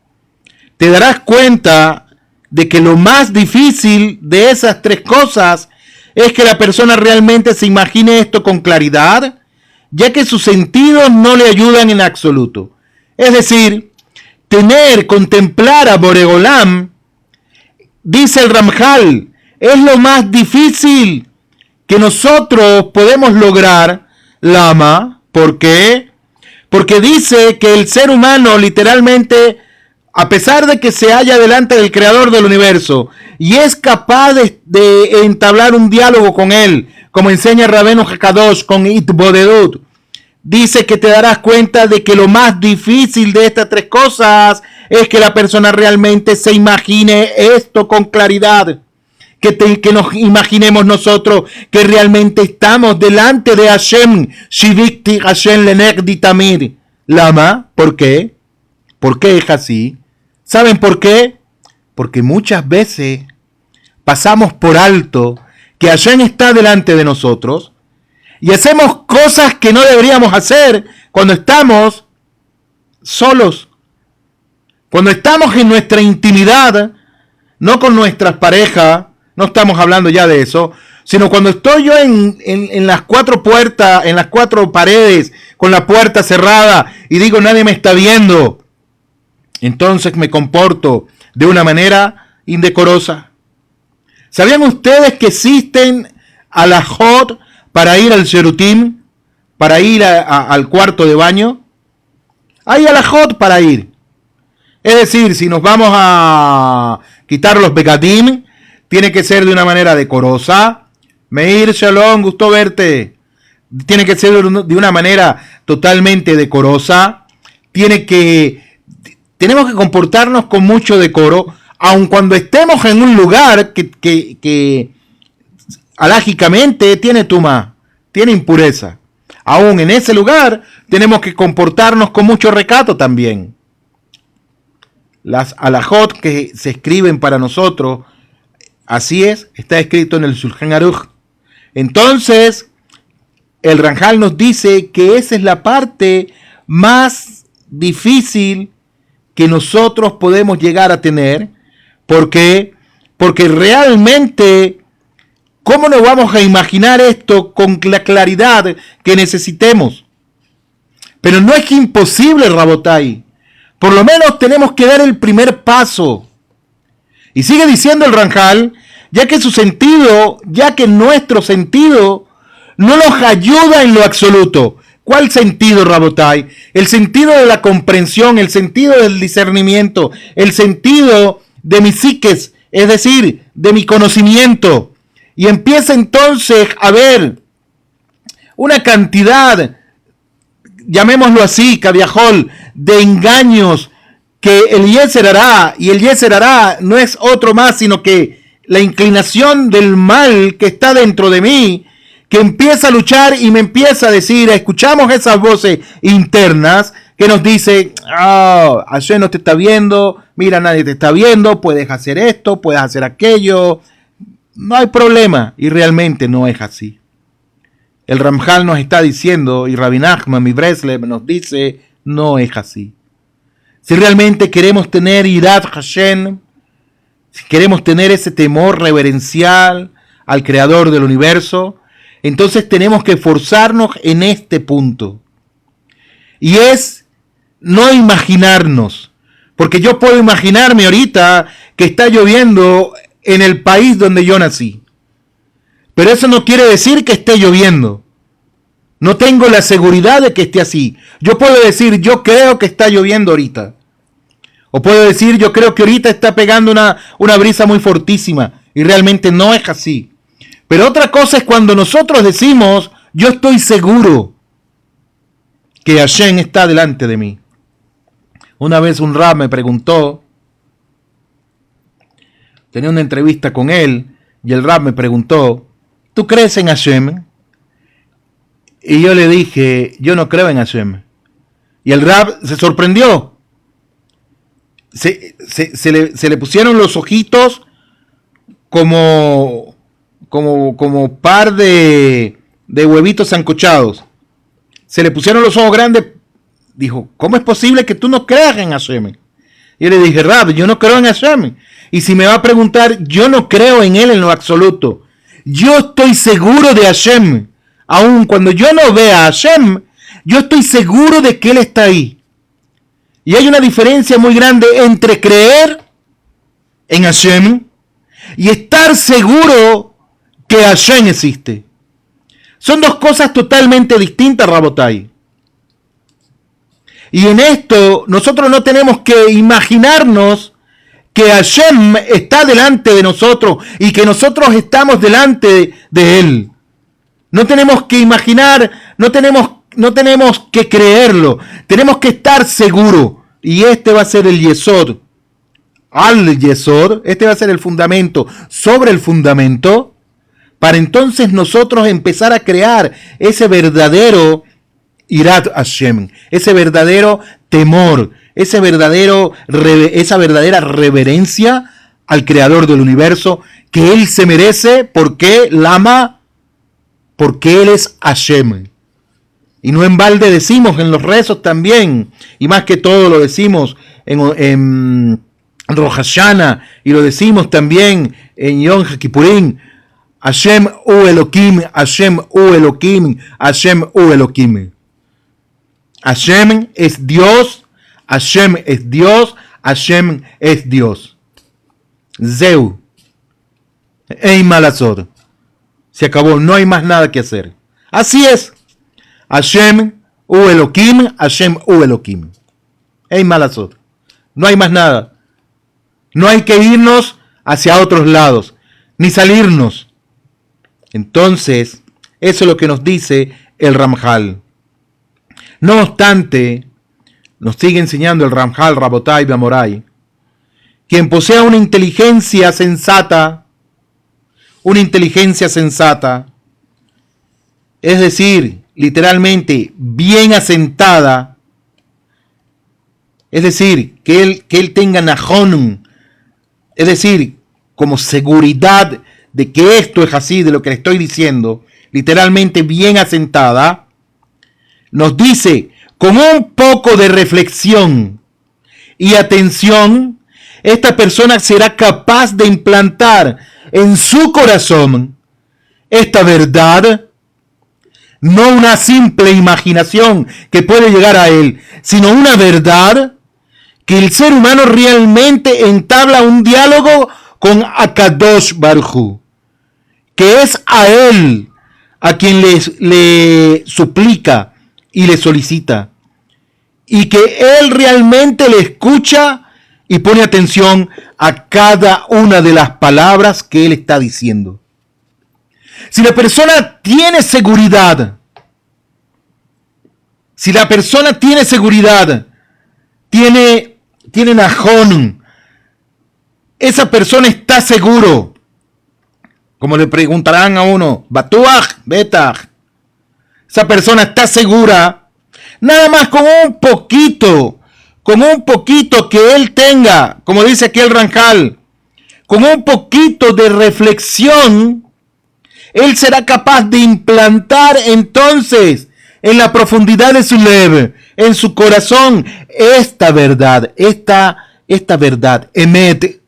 te darás cuenta de que lo más difícil de esas tres cosas es que la persona realmente se imagine esto con claridad, ya que sus sentidos no le ayudan en absoluto. Es decir, contemplar a Boreolam, dice el Ramjal, es lo más difícil que nosotros podemos lograr. Lama, ¿por qué? Porque dice que el ser humano literalmente, a pesar de que se halla delante del creador del universo y es capaz de entablar un diálogo con él, como enseña Rabbeinu Hakadosh con Itbodedut, dice que te darás cuenta de que lo más difícil de estas tres cosas es que la persona realmente se imagine esto con claridad. Que nos imaginemos nosotros que realmente estamos delante de Hashem. Shivikti Hashem lenegdi tamid. Lama, ¿por qué? ¿Por qué es así? ¿Saben por qué? Porque muchas veces pasamos por alto que Hashem está delante de nosotros y hacemos cosas que no deberíamos hacer cuando estamos solos. Cuando estamos en nuestra intimidad, no con nuestras parejas. No estamos hablando ya de eso, sino cuando estoy yo en las cuatro puertas, en las cuatro paredes, con la puerta cerrada y digo nadie me está viendo, entonces me comporto de una manera indecorosa. ¿Sabían ustedes que existen alajot para ir al sherutim, para ir al cuarto de baño? Hay alajot para ir. Es decir, si nos vamos a quitar los begadim, tiene que ser de una manera decorosa. Meir, shalom, gusto verte. Tiene que ser de una manera totalmente decorosa. Tenemos que comportarnos con mucho decoro, aun cuando estemos en un lugar que alágicamente tiene tumá, tiene impureza. Aún en ese lugar tenemos que comportarnos con mucho recato también. Las alajot que se escriben para nosotros, así es, está escrito en el Shulchan Aruch. Entonces, el Ramjal nos dice que esa es la parte más difícil que nosotros podemos llegar a tener. ¿Por qué? Porque realmente, ¿cómo nos vamos a imaginar esto con la claridad que necesitemos? Pero no es imposible, Rabotai. Por lo menos tenemos que dar el primer paso. Y sigue diciendo el Ramjal, ya que nuestro sentido no nos ayuda en lo absoluto. ¿Cuál sentido, Rabotai? El sentido de la comprensión, el sentido del discernimiento, el sentido de mi psiques, es decir, de mi conocimiento. Y empieza entonces a ver una cantidad, llamémoslo así, cabiajol, de engaños que el Yetzer Hará, y el Yetzer Hará no es otro más sino que la inclinación del mal que está dentro de mí, que empieza a luchar y me empieza a decir, escuchamos esas voces internas que nos dice, Hashem no te está viendo, mira, nadie te está viendo, puedes hacer esto, puedes hacer aquello, no hay problema, y realmente no es así. El Ramjal nos está diciendo, y Rabbi Nachman mi Breslev nos dice, no es así. Si realmente queremos tener Irat Hashem, si queremos tener ese temor reverencial al Creador del universo, entonces tenemos que esforzarnos en este punto. Y es no imaginarnos, porque yo puedo imaginarme ahorita que está lloviendo en el país donde yo nací. Pero eso no quiere decir que esté lloviendo. No tengo la seguridad de que esté así. Yo puedo decir, yo creo que está lloviendo ahorita. O puedo decir, yo creo que ahorita está pegando una brisa muy fortísima. Y realmente no es así. Pero otra cosa es cuando nosotros decimos, yo estoy seguro que Hashem está delante de mí. Una vez un rab me preguntó, tenía una entrevista con él, y el rab me preguntó, ¿tú crees en Hashem? Y yo le dije, yo no creo en Hashem. Y el rab se sorprendió. Se le pusieron los ojitos como par de huevitos sancochados. Se le pusieron los ojos grandes. Dijo, ¿cómo es posible que tú no creas en Hashem? Y yo le dije, Rab, yo no creo en Hashem. Y si me va a preguntar, yo no creo en él en lo absoluto. Yo estoy seguro de Hashem. Aun cuando yo no vea a Hashem, yo estoy seguro de que él está ahí. Y hay una diferencia muy grande entre creer en Hashem y estar seguro que Hashem existe. Son dos cosas totalmente distintas, Rabotai. Y en esto nosotros no tenemos que imaginarnos que Hashem está delante de nosotros y que nosotros estamos delante de él. No tenemos que imaginar, no tenemos que creerlo, tenemos que estar seguros. Y este va a ser el Yesod. Al Yesod, este va a ser el fundamento sobre el fundamento, para entonces nosotros empezar a crear ese verdadero Irat Hashem, ese verdadero temor, esa verdadera reverencia al Creador del universo que Él se merece. ¿Por qué? Lama, porque Él es Hashem. Y no en balde decimos en los rezos también, y más que todo lo decimos en Rosh Hashanah, y lo decimos también en Yom Kippurim, Hashem u Elohim, Hashem u Elohim, Hashem u Elohim. Hashem es Dios, Hashem es Dios, Hashem es Dios. Zeu. Ei malazor. Se acabó, no hay más nada que hacer. Así es. Hashem u Elohim, Hashem u Elohim. Ei malazor. No hay más nada. No hay que irnos hacia otros lados, ni salirnos. Entonces, eso es lo que nos dice el Ramjal. No obstante, nos sigue enseñando el Ramjal, Rabotai Bamorai, quien posea una inteligencia sensata, es decir, literalmente bien asentada, es decir, que él tenga najón, es decir, como seguridad de que esto es así, de lo que le estoy diciendo, literalmente bien asentada, nos dice, con un poco de reflexión y atención, esta persona será capaz de implantar en su corazón esta verdad, no una simple imaginación que puede llegar a él, sino una verdad que el ser humano realmente entabla un diálogo con Akadosh Baruj Hu, que es a él a quien le suplica y le solicita, y que él realmente le escucha y pone atención a cada una de las palabras que él está diciendo. Si la persona tiene seguridad, tiene najón, esa persona está seguro. Como le preguntarán a uno, Batuaj, Betaj. Esa persona está segura, nada más con un poquito que él tenga, como dice aquí el Ranjal, con un poquito de reflexión, él será capaz de implantar entonces en la profundidad de su lev, en su corazón, esta verdad, Emet,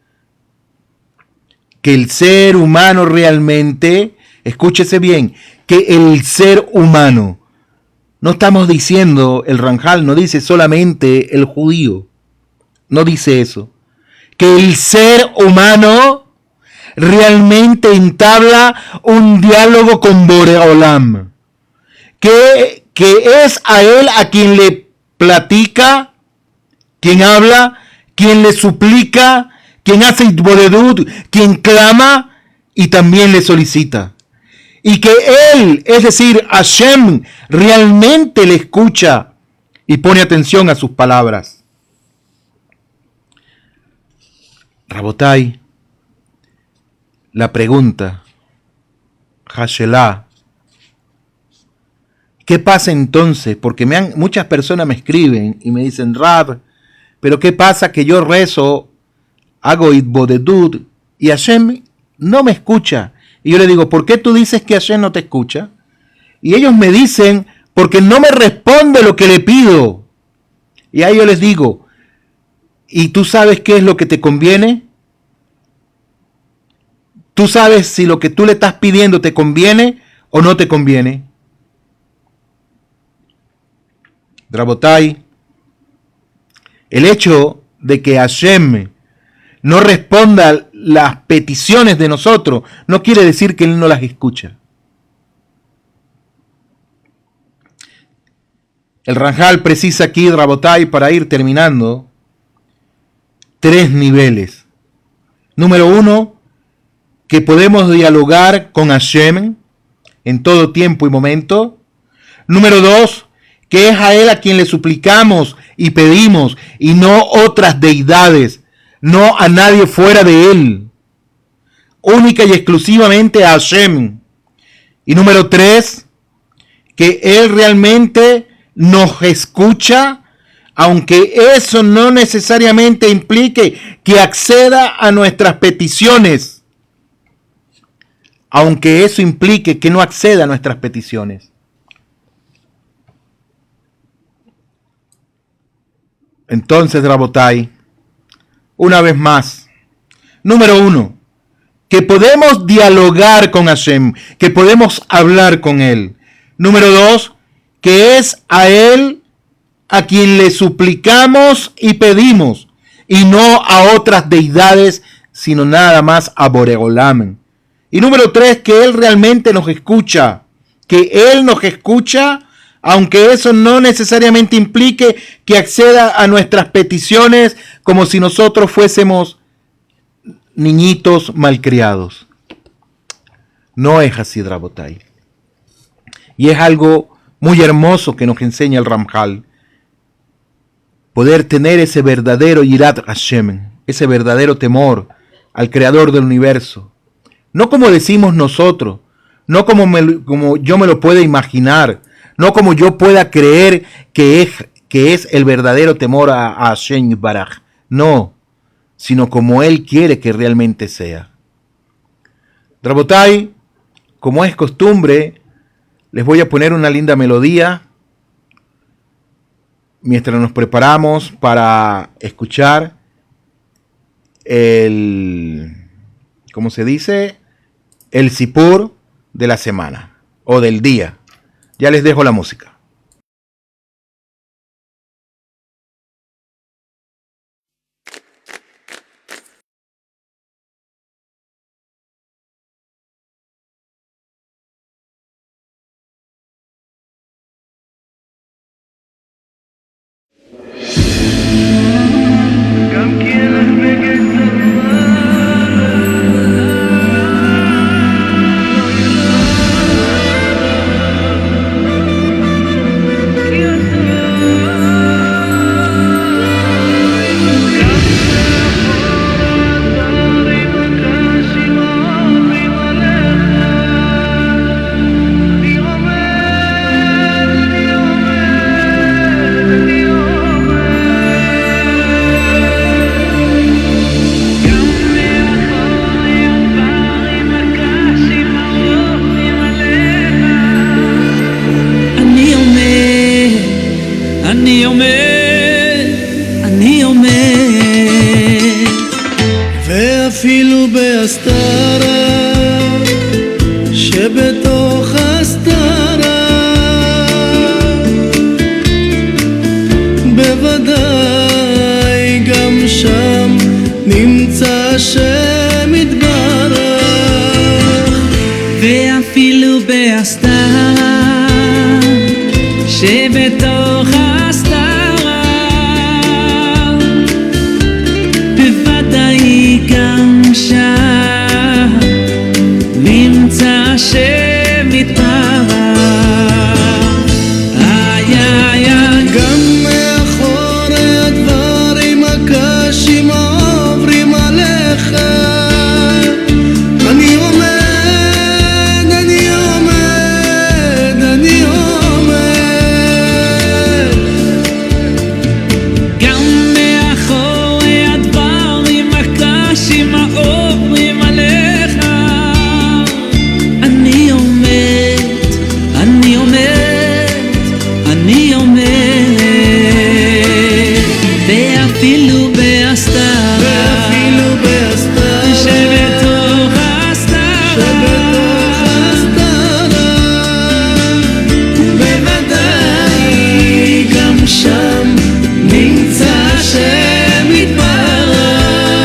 que el ser humano realmente, escúchese bien, que el ser humano, no estamos diciendo, el Ranjal no dice solamente el judío, no dice eso, que el ser humano realmente entabla un diálogo con Boreolam, que es a él a quien le platica, quien habla, quien le suplica, quien hace itbodedut, quien clama y también le solicita. Y que él, es decir, Hashem, realmente le escucha y pone atención a sus palabras. Rabotai, la pregunta, Hashelá, ¿qué pasa entonces? Porque muchas personas me escriben y me dicen, Rab, pero ¿qué pasa que yo rezo, hago itbodedut y Hashem no me escucha? Y yo le digo, ¿por qué tú dices que Hashem no te escucha? Y ellos me dicen, porque no me responde lo que le pido. Y a ellos les digo, ¿y tú sabes qué es lo que te conviene? ¿Tú sabes si lo que tú le estás pidiendo te conviene o no te conviene? Drabotai, el hecho de que Hashem no responda las peticiones de nosotros no quiere decir que Él no las escucha. El Ranjal precisa aquí, Rabotai, para ir terminando, 3 niveles. Número 1, que podemos dialogar con Hashem en todo tiempo y momento. Número 2, que es a Él a quien le suplicamos y pedimos y no otras deidades, no a nadie fuera de Él, única y exclusivamente a Hashem. Y número 3, que Él realmente nos escucha, aunque eso no necesariamente implique que acceda a nuestras peticiones, aunque eso implique que no acceda a nuestras peticiones. Entonces, Rabotai, una vez más, número 1, que podemos dialogar con Hashem, que podemos hablar con Él. Número 2, que es a Él a quien le suplicamos y pedimos, y no a otras deidades, sino nada más a Boreolam. Y número 3, que Él realmente nos escucha, aunque eso no necesariamente implique que acceda a nuestras peticiones como si nosotros fuésemos niñitos malcriados. No es así, Rabotai. Y es algo muy hermoso que nos enseña el Ramjal. Poder tener ese verdadero Yirat Hashem, ese verdadero temor al Creador del universo. No como decimos nosotros, no como yo me lo pueda imaginar, no como yo pueda creer que es el verdadero temor a Hashem Baraj. No, sino como Él quiere que realmente sea. Rabotai, como es costumbre, les voy a poner una linda melodía mientras nos preparamos para escuchar ¿cómo se dice? El Sipur de la semana o del día. Ya les dejo la música. אני עומד ואפילו בהסתרה שבתוך הסתרה בוודאי גם שם נמצא השם יתברך ואפילו בהסתרה שבתוך הסתרה בוודאי גם שם נמצא השם יתברך גם מאחורי הדברים הקשים העוברים עליך אני עומד, אני עומד, אני עומד גם מאחורי הדברים הקשים העוברים עליך אני עומד, אני עומד, אני עומד ואפילו בהסתרה שבתוך הסתרה בוודאי גם שם נמצא השם יתברך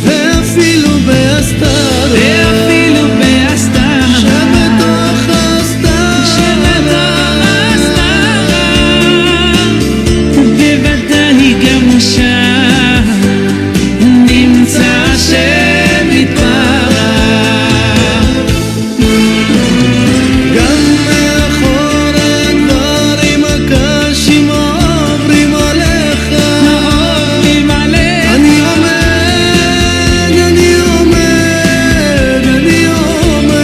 ואפילו בהסתרה שבתוך הסתרה בוודאי גם שם נמצא השם יתברך גם מאחורי הדברים הקשים העוברים עליך עוברים עליך אני עומד, אני עומד, אני עומד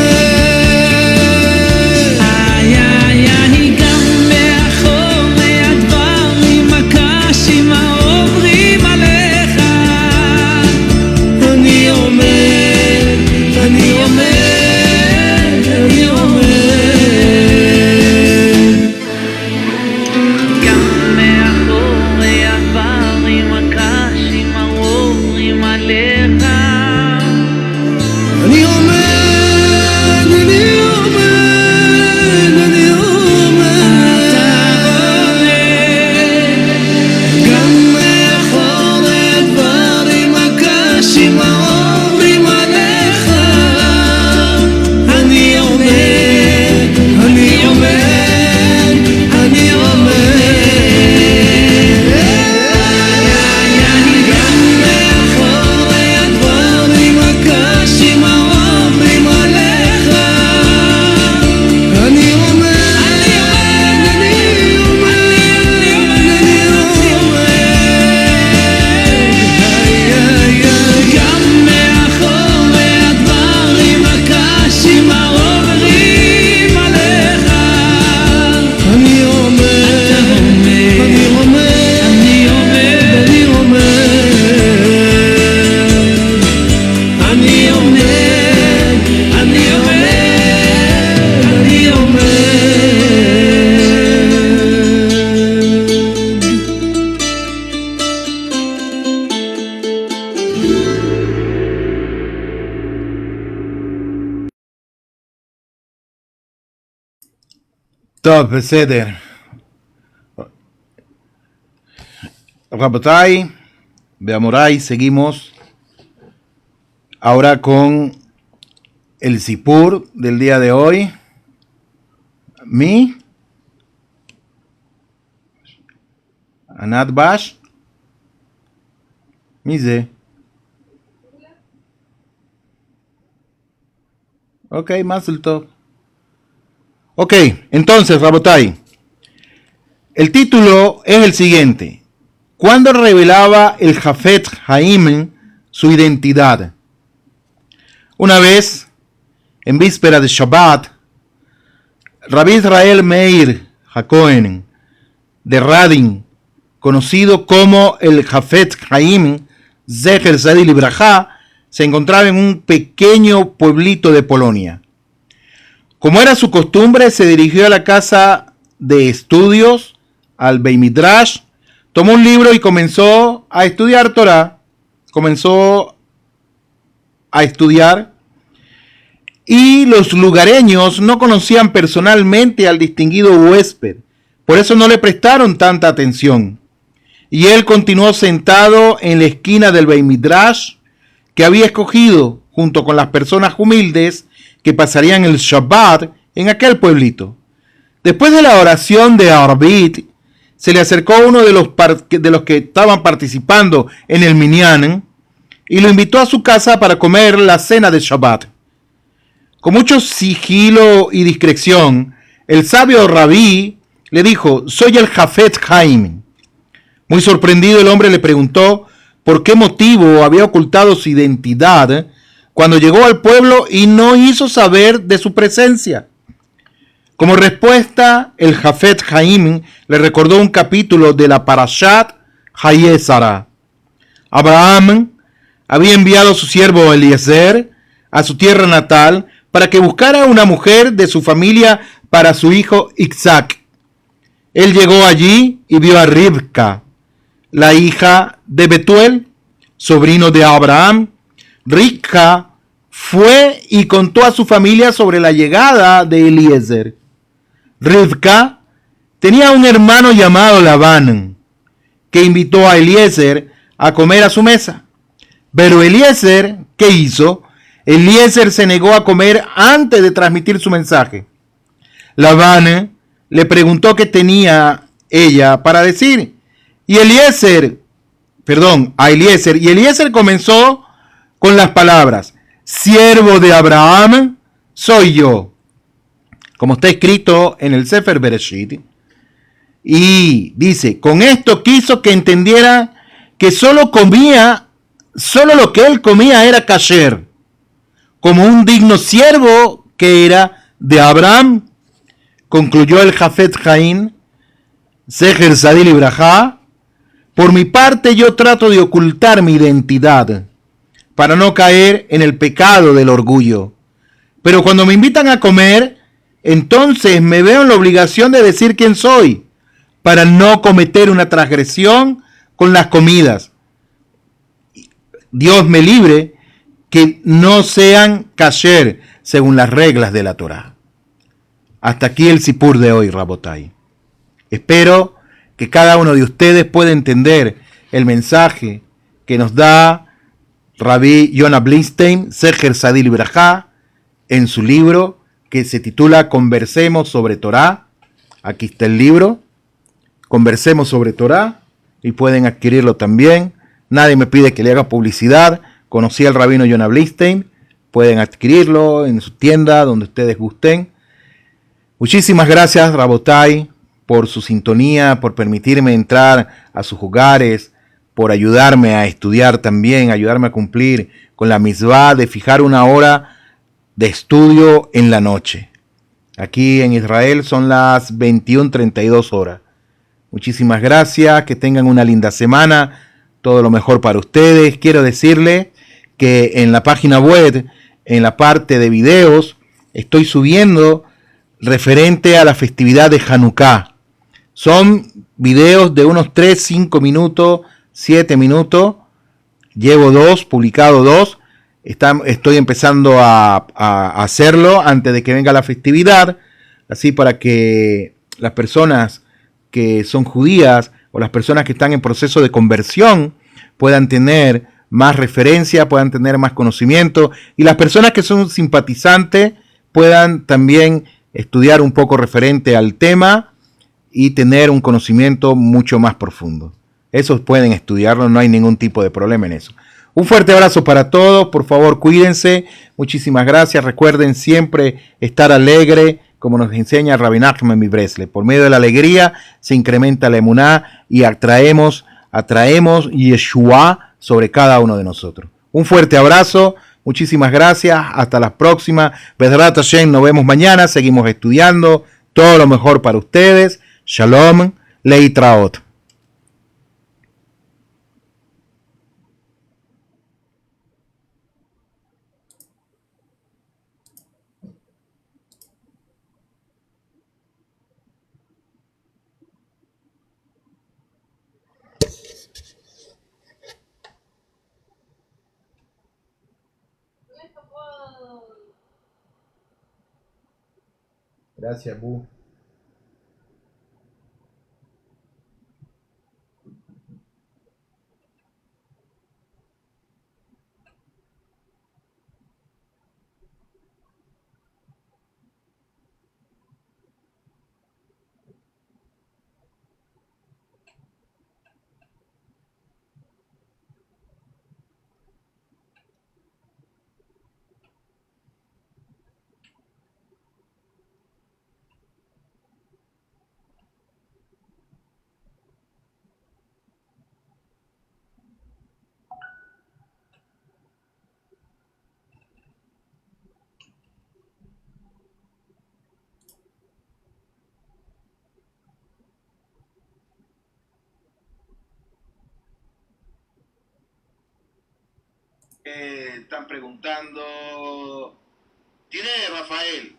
גם מאחורי הדברים הקשים העוברים עליך אני עומד, אני עומד, אני עומד גם מאחורי הדברים הקשים העוברים עליך אני עומד, אני עומד, אני עומד גם מאחורי הדברים הקשים העוברים עליך אני עומד, אני עומד, אני עומד גם מאחורי הדברים הקשים העוברים עליך אני עומד, אני עומד גם מאחורי הדברים הקשים העוברים עליך אני עומד, אני עומד, אני עומד, אני עומד, אני עומד, אני עומד טוב, בסדר. Rabotai, Beamorai, seguimos ahora con el Sipur del día de hoy. Mi Anat Bash Mize. Ok, Mazel Tov. Ok, entonces, Rabotai, el título es el siguiente. ¿Cuándo revelaba el Jafet Haim su identidad? Una vez, en víspera de Shabbat, Rabbi Israel Meir Hakohen de Radin, conocido como el Jafet Haim Zecher Tzaddik Libraja, se encontraba en un pequeño pueblito de Polonia. Como era su costumbre, se dirigió a la casa de estudios al Beit Midrash, tomó un libro y comenzó a estudiar Torah. Comenzó a estudiar. Y los lugareños no conocían personalmente al distinguido huésped. Por eso no le prestaron tanta atención. Y él continuó sentado en la esquina del Beit Midrash que había escogido junto con las personas humildes que pasarían el Shabbat en aquel pueblito. Después de la oración de Arbit, se le acercó uno de los que estaban participando en el Minyan y lo invitó a su casa para comer la cena de Shabbat. Con mucho sigilo y discreción, el sabio Rabí le dijo: soy el Jafet Haim. Muy sorprendido, el hombre le preguntó por qué motivo había ocultado su identidad cuando llegó al pueblo y no hizo saber de su presencia. Como respuesta, el Jafet Haim le recordó un capítulo de la Parashat Hayé Sará. Abraham había enviado a su siervo Eliezer a su tierra natal para que buscara una mujer de su familia para su hijo Isaac. Él llegó allí y vio a Ribka, la hija de Betuel, sobrino de Abraham. Ribka fue y contó a su familia sobre la llegada de Eliezer. Ribka tenía un hermano llamado Labán, que invitó a Eliezer a comer a su mesa. Pero Eliezer, ¿qué hizo? Eliezer se negó a comer antes de transmitir su mensaje. Labán le preguntó qué tenía ella para decir. Y Eliezer comenzó con las palabras: siervo de Abraham soy yo, como está escrito en el Sefer Bereshit. Y dice: con esto quiso que entendiera que solo lo que él comía era kasher, como un digno siervo que era de Abraham. Concluyó el Jafet Haim, Zecher Tzaddik Libraja: por mi parte yo trato de ocultar mi identidad para no caer en el pecado del orgullo. Pero cuando me invitan a comer, entonces me veo en la obligación de decir quién soy, para no cometer una transgresión con las comidas. Dios me libre que no sean kasher según las reglas de la Torah. Hasta aquí el sipur de hoy, Rabotai. Espero que cada uno de ustedes pueda entender el mensaje que nos da Rabbi Yonah Blinstein, Zecher Tzaddik Libraja, en su libro que se titula Conversemos sobre Torah. Aquí está el libro, Conversemos sobre Torah, y pueden adquirirlo también. Nadie me pide que le haga publicidad. Conocí al rabino Yonah Blinstein. Pueden adquirirlo en su tienda, donde ustedes gusten. Muchísimas gracias, Rabotai, por su sintonía, por permitirme entrar a sus hogares, por ayudarme a estudiar también, ayudarme a cumplir con la mitzvah de fijar una hora de estudio en la noche. Aquí en Israel son las 21:32 horas. Muchísimas gracias, que tengan una linda semana, todo lo mejor para ustedes. Quiero decirle que en la página web, en la parte de videos, estoy subiendo referente a la festividad de Hanukkah. Son videos de unos 3, 5 minutos, 7 minutos. Llevo 2, publicado 2. Estoy empezando a hacerlo antes de que venga la festividad, así para que las personas que son judías o las personas que están en proceso de conversión puedan tener más referencia, puedan tener más conocimiento, y las personas que son simpatizantes puedan también estudiar un poco referente al tema y tener un conocimiento mucho más profundo. Esos pueden estudiarlo, no hay ningún tipo de problema en eso. Un fuerte abrazo para todos, por favor cuídense, muchísimas gracias. Recuerden siempre estar alegre, como nos enseña Rabbi Nachman Breslev. Por medio de la alegría se incrementa la emuná y atraemos Yeshua sobre cada uno de nosotros. Un fuerte abrazo, muchísimas gracias, hasta la próxima. Bezrat Hashem, nos vemos mañana, seguimos estudiando, todo lo mejor para ustedes. Shalom, Leitraot. Gracias, Bu. Están preguntando. ¿Tiene Rafael?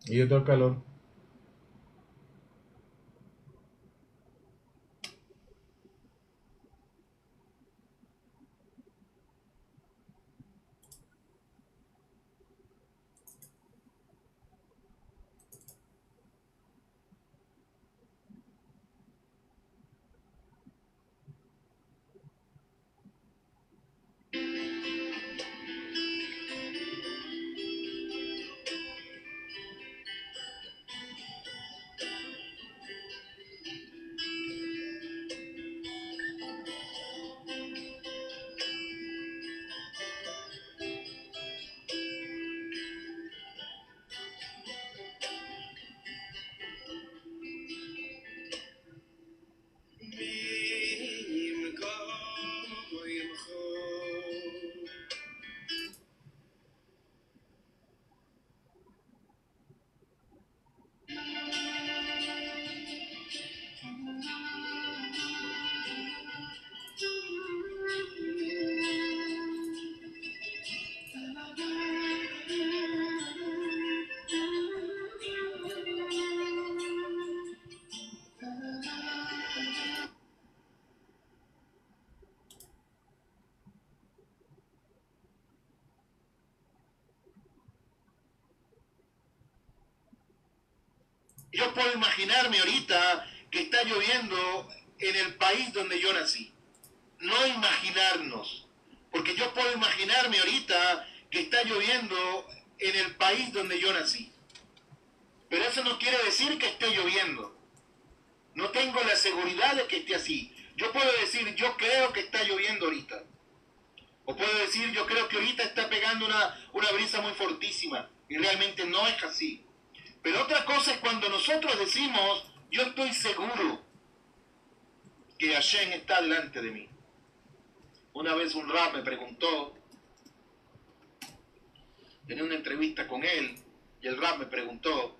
Y yo tengo calor. Yo puedo imaginarme ahorita que está lloviendo en el país donde yo nací. No imaginarnos, porque yo puedo imaginarme ahorita que está lloviendo en el país donde yo nací. Pero eso no quiere decir que esté lloviendo. No tengo la seguridad de que esté así. Yo puedo decir, yo creo que está lloviendo ahorita. O puedo decir, yo creo que ahorita está pegando una brisa muy fortísima. Y realmente no es así. Pero otra cosa es cuando nosotros decimos, yo estoy seguro que Hashem está delante de mí. Una vez un rab me preguntó, tenía una entrevista con él, y el rab me preguntó,